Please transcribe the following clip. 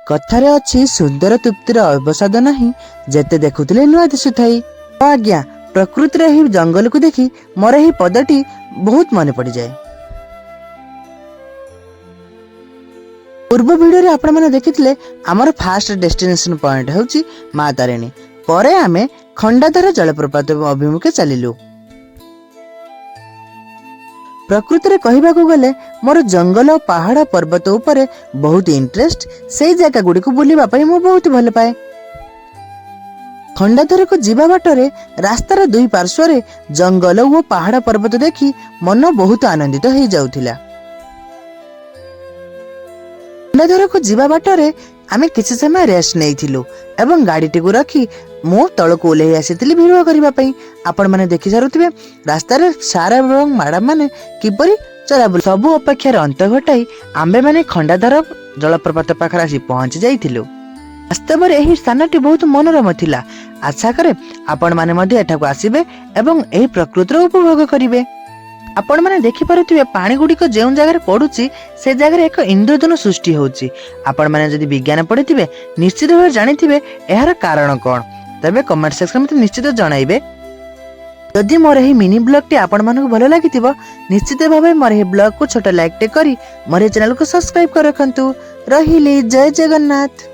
कथारे अछि सुंदर तृप्तिर अवसाद नहीं जेते देखुले नुआ दिशुथाई। आज्ञा प्रकृतिर ही जंगल को देखी मोर ही पदटी बहुत मन पड़ जाए। पूर्व वीडियो रे आपण माने देखिथिले हमर फास्ट डेस्टिनेशन पॉइंट होची माँ तारिणी। परे आमे खंडाधर जलप्रपात अभिमुखे चलिलु। प्रकृति कहवा गले मोर जंगल पहाड़ पर्वत उपरे बहुत इंटरेस्ट। से जगह गुड़ी को बुलवा मु बहुत भल पाए। खंडाधर को जीवा बाटरे रास्तार दुई पार्श्व जंगल और पहाड़ पर्वत देखी मन बहुत आनंदित हो जाउथिला। खंडाधर को जीवा बाटरे आमे किसी समय रेस्ट नैथिलु एवं गाड़ीटी को रखी मु तलक ओल्हे आसीथिली भिडियो करिबा पई। आपण माने देखि सारुथिबे रास्तार सारा एवं मैडम माने किपरि चलाबुल सबु अपेक्षार अंत घटाई आंबे माने खंडाधर जलप्रपात पाखर आसी पहुंची जाइथिलु। वास्तव में एही स्थानटी बहुत मनोरम थिला। आशा करे आपण माने मध्ये एठाको आसीबे एवं एही प्रकृतिर उपभोग करिवे। आपण माने देखि पारुथिबे पानी गुडीको जेउ जगह पडुची से जगह एक इंद्रधनु सृष्टि होउची। आपण माने जदि विज्ञान पढिथिबे निश्चित भाबे जानिथिबे एहार कारण कोन। तबे कमेंट सेक्शन में निश्चित जणाइबे। यदि मोर एही मिनी ब्लॉग टी आपण मानकु भलो लागिथिबो निश्चित भाबे मोर एही ब्लॉग को छोटा लाइक टे करी मोर चैनल को सब्सक्राइब कर रखंतु। रहिली जय जगन्नाथ।